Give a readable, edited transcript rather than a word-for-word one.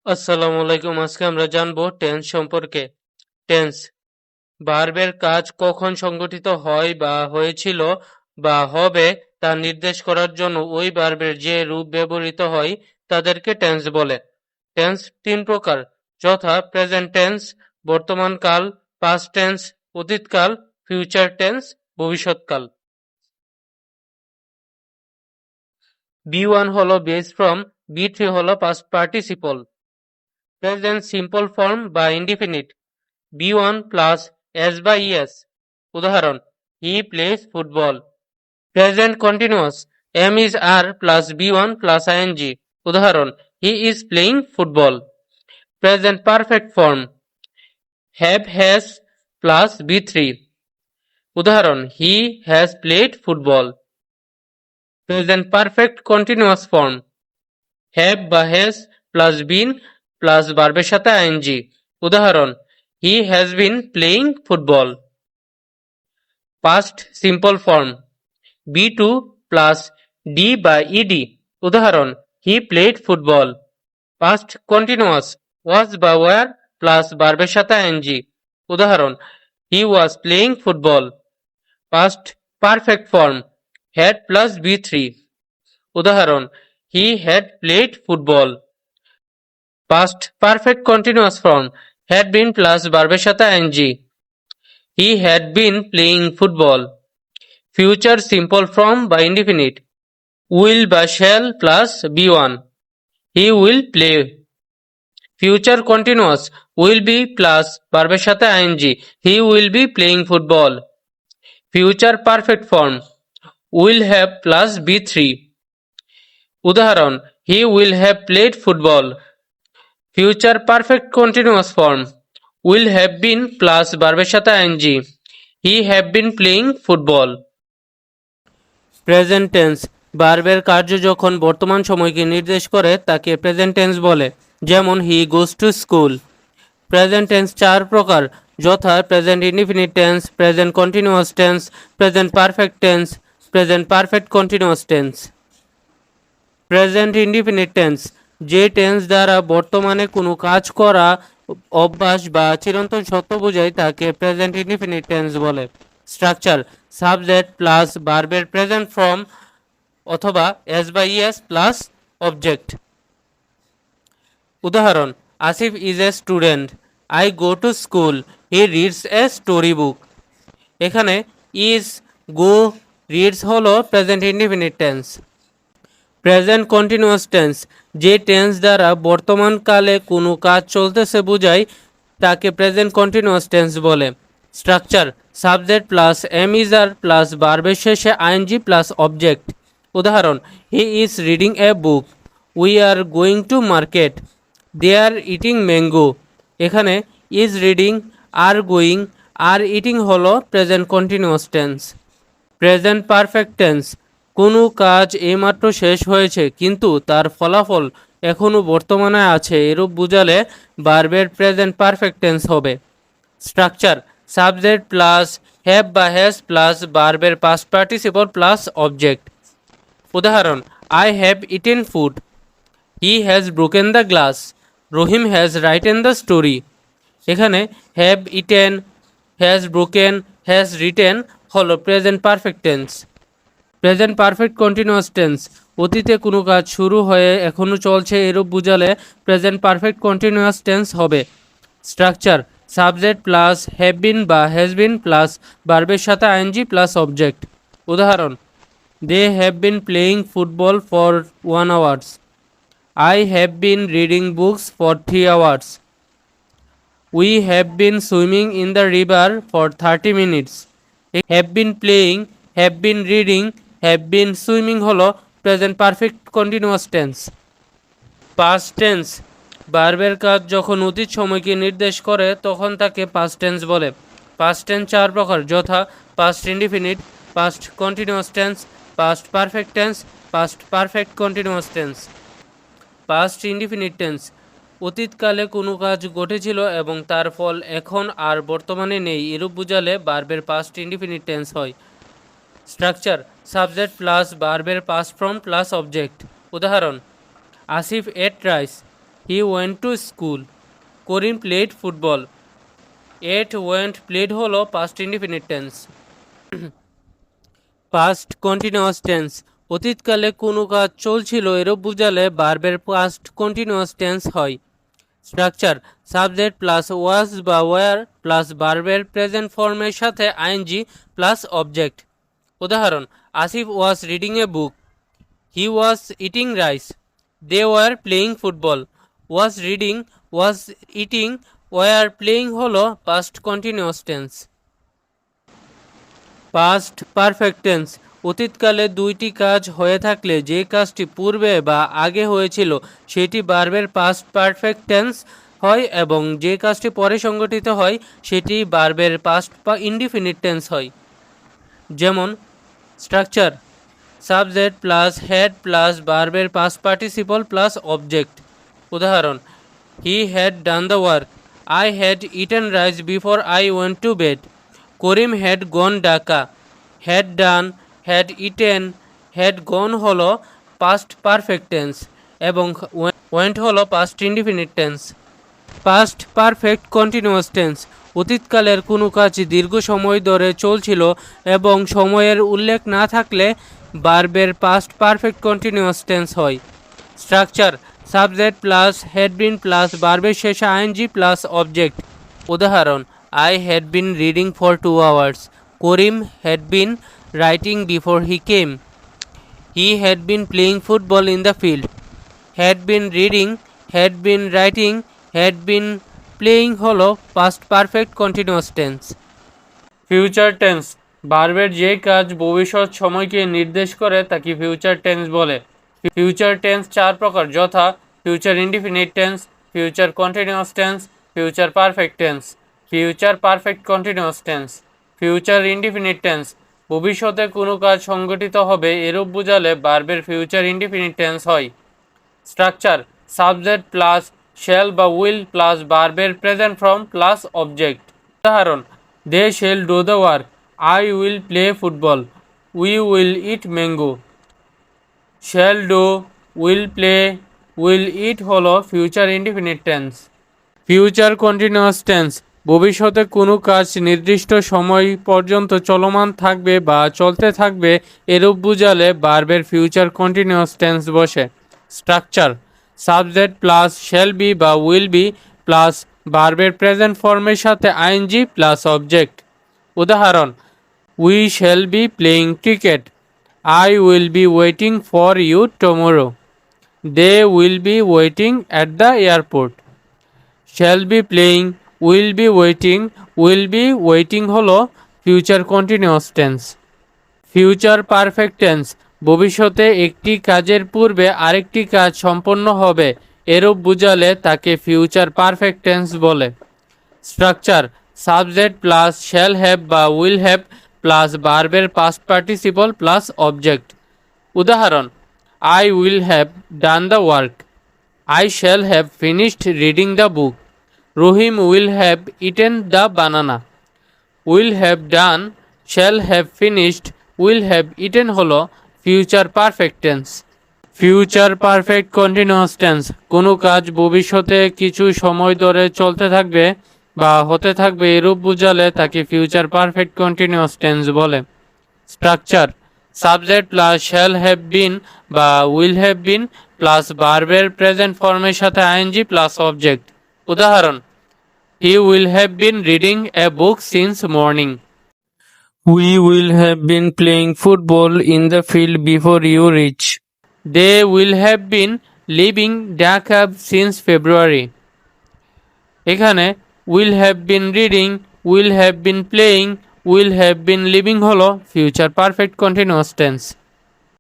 আসসালামু আলাইকুম। আজকে আমরা জানবো টেন্স সম্পর্কে। টেন্স ভার্বের কাজ কখন সংঘটিত হয় বা হয়েছিল বা হবে তা নির্দেশ করার জন্য ওই ভার্বের যে রূপ ব্যবহৃত হয় তাদেরকে টেন্স বলে। টেন্স তিন প্রকার, যথা প্রেজেন্ট টেন্স, বর্তমান কাল, পাস্ট টেন্স, অতীতকাল, ফিউচার টেন্স, ভবিষ্যৎকাল। বি1 হলো বেস ফর্ম, বি3 হলো past participle. Present simple form বা ইনডিফিনিট, বি1 প্লাস এস বা ইএস। উদাহরণ, he plays football. Present continuous, am is are plus V one plus ING. উদাহরণ, he is playing football. Present perfect form, have has plus বি3। উদাহরণ, he has played football. Present perfect continuous form, have বা has plus been plus ভার্বের সাথে I N G. উদাহরণ, he has been playing football. Past simple form, V two plus D বা E D. উদাহরণ, he played football. Past continuous, was বা were plus ভার্বের সাথে I N G. উদাহরণ, he was playing football. Past perfect form, had plus বি3। উদাহরণ, he had played football. Past perfect continuous form, had been plus ভার্বের সাথে I N G. He had been playing football. Future simple form বা indefinite, will বা shall plus V one, he will play. Future continuous, will be plus ভার্বের সাথে I N G, he will be playing football. Future perfect form, will have plus বি3। উদাহরণ, he will have played football. Future perfect continuous form, will have been plus ভার্বের সাথে I N G, he have been playing football. Present tense ভার্বের কার্য যখন বর্তমান সময়কে নির্দেশ করে তাকে প্রেজেন্ট টেন্স বলে। যেমন, he goes to school. Present tense চার প্রকার, যথা present indefinite tense, present continuous tense, present perfect tense, present perfect continuous tense. Present indefinite tense যে টেন্স দ্বারা বর্তমানে কোনো কাজ করা অভ্যাস বা চিরন্তন সত্য বোঝায় তাকে প্রেজেন্ট ইনডিফিনিট টেন্স বলে। স্ট্রাকচার, সাবজেক্ট প্লাস ভার্বের প্রেজেন্ট ফর্ম অথবা এস বা ইএস প্লাস অবজেক্ট। উদাহরণ, Asif is a student, I go to school, he reads a story book. এখানে ইজ, গো, রিডস হলো present indefinite tense. Present continuous tense যে tense দ্বারা বর্তমান কালে কোনো কাজ চলতেছে বোঝায় তাকে প্রেজেন্ট কন্টিনিউয়াস টেন্স বলে। Structure, subject plus am is are plus ভার্বের শেষে আইএনজি প্লাস অবজেক্ট। উদাহরণ, he is reading a book, we are going to market, they are eating mango. এখানে is reading, are going, are eating হলো present continuous tense. Present perfect tense কোনো কাজ এইমাত্র শেষ হয়েছে কিন্তু তার ফলাফল এখনও বর্তমানে আছে এরূপ বুঝালে ভার্বের প্রেজেন্ট পারফেক্ট টেন্স হবে। স্ট্রাকচার, সাবজেক্ট প্লাস হ্যাভ বা হ্যাজ প্লাস ভার্বের পাস্ট পার্টিসিপল প্লাস অবজেক্ট। উদাহরণ, I have eaten food, he has broken the glass, Rahim has written the story. এখানে have eaten, has broken, has written হলো present perfect tense. Present perfect continuous tense অতীতে কোনো কাজ শুরু হয়ে এখনও চলছে এরূপ বুঝালে প্রেজেন্ট পারফেক্ট কন্টিনিউয়াস টেন্স হবে। Structure, subject plus have been বা হ্যাজ বিন প্লাস ভার্বের সাথে আইএনজি প্লাস অবজেক্ট। উদাহরণ, they have been playing football for 1 hours, I have been reading books for 3 hours, we have been swimming in the river for 30 minutes. Have been playing, have been reading, have been swimming হলো present perfect continuous tense. Past tense ভার্বের কাজ যখন অতীত সময়কে নির্দেশ করে তখন তাকে পাস্ট টেন্স বলে। পাস্ট টেন্স চার প্রকার, যথা past indefinite, past continuous tense, past perfect tense, past perfect continuous tense. Past indefinite tense অতীতকালে কোনো কাজ ঘটেছিল এবং তার ফল এখন আর বর্তমানে নেই এরূপ বুঝালে ভার্বের পাস্ট ইনডিফিনিট টেন্স হয়। স্ট্রাকচার, সাবজেক্ট প্লাস ভার্বের পাস্ট ফর্ম প্লাস অবজেক্ট। উদাহরণ, Asif ate rice, he went to school. Karim played football. Ate went played হলো past indefinite tense. Past continuous tense, অতীতকালে কোনো কাজ চলছিল এরূপ বুঝালে ভার্বের পাস্ট কন্টিনিউয়াস টেন্স হয়। স্ট্রাকচার: সাবজেক্ট প্লাস ওয়াজ বা ওয়ার প্লাস ভার্বের প্রেজেন্ট ফর্মের সাথে আইএনজি প্লাস অবজেক্ট। উদাহরণ: Asif was reading a book, he was eating rice, they were playing football. Was reading, was eating, were playing হলো past continuous tense. Past perfect tense, অতীতকালে দুইটি কাজ হয়ে থাকলে যে কাজটি পূর্বে বা আগে হয়েছিল সেটি ভার্বের পাস্ট পারফেক্ট টেন্স হয় এবং যে কাজটি পরে সংঘটিত হয় সেটি ভার্বের পাস্ট বা ইনডিফিনিট টেন্স হয়। যেমন: structure: subject plus had plus ভার্বের পাস্ট পার্টিসিপল প্লাস অবজেক্ট। উদাহরণ: he had done the work, I had eaten rice before I went to bed, Karim had gone Dhaka. Had done, had eaten, had gone হলো past perfect tense এবং went হলো past indefinite tense. Past perfect continuous tense, অতীতকালের কোনো কাজ দীর্ঘ সময় ধরে চলছিল এবং সময়ের উল্লেখ না থাকলে ভার্বের পাস্ট পারফেক্ট কন্টিনিউয়াস টেন্স হয়। Structure: subject plus had been plus ভার্বের শেষে আইএনজি প্লাস অবজেক্ট। উদাহরণ: I had been reading for 2 hours, Karim had been writing before he came, he had been playing football in the field. Had been reading, had been writing, had been playing হলো past perfect continuous tense. Future tense, ভার্বের যে কাজ ভবিষ্যৎ সময়কে নির্দেশ করে তাকে future tense বলে। ফিউচার টেন্স 4 প্রকার, যথা: future indefinite tense, future continuous tense, future perfect tense, future perfect continuous tense. Future indefinite tense, ভবিষ্যতে কোনো কাজ সংঘটিত হবে এরূপ বুঝালে ভার্বের ফিউচার ইনডিফিনিট টেন্স হয়। স্ট্রাকচার: সাবজেক্ট প্লাস শ্যাল বা উইল প্লাস ভার্বের প্রেজেন্ট ফর্ম প্লাস অবজেক্ট। উদাহরণ: they shall do the work, I will play football, we will eat mango. Shall do, will play, will eat হলো future indefinite tense. Future continuous tense, ভবিষ্যতে কোনো কাজ নির্দিষ্ট সময় পর্যন্ত চলমান থাকবে বা চলতে থাকবে এরূপ বুঝালে ভার্বের ফিউচার কন্টিনিউয়াস টেন্স বসে। Structure: subject plus shall be বা উইল বি প্লাস ভার্বের প্রেজেন্ট ফর্মের সাথে আইএনজি প্লাস অবজেক্ট। উদাহরণ: we shall be playing cricket, I will be waiting for you tomorrow, they will be waiting at the airport. Shall be playing, will be waiting হলো future continuous tense. Future perfect tense, ভবিষ্যতে একটি কাজের পূর্বে আরেকটি কাজ সম্পন্ন হবে এরূপ বুঝালে তাকে ফিউচার পারফেক্ট টেন্স বলে। Structure: subject plus shall have বা উইল হ্যাভ প্লাস ভার্বের পাস্ট পার্টিসিপল প্লাস অবজেক্ট। উদাহরণ: I will have done the work, I shall have finished reading the book, Rahim will have eaten the banana. Will have done, shall have finished, will have eaten হলো future perfect tense. Future perfect continuous tense, কোনো কাজ ভবিষ্যতে কিছু সময় ধরে চলতে থাকবে বা হতে থাকবে এরূপ বুঝালে তাকে ফিউচার পারফেক্ট কন্টিনিউয়াস টেন্স বলে। Structure: subject plus shall have been বা উইল হ্যাভ বিন প্লাস ভার্বের প্রেজেন্ট ফর্মের সাথে আইএনজি প্লাস অবজেক্ট। উদাহরণ: he will have been reading a book since morning, we will have been playing football in the field before you reach, they will have been living Dhaka since February. এখানে will have been reading, will have been playing, will have been living হলো future perfect continuous tense.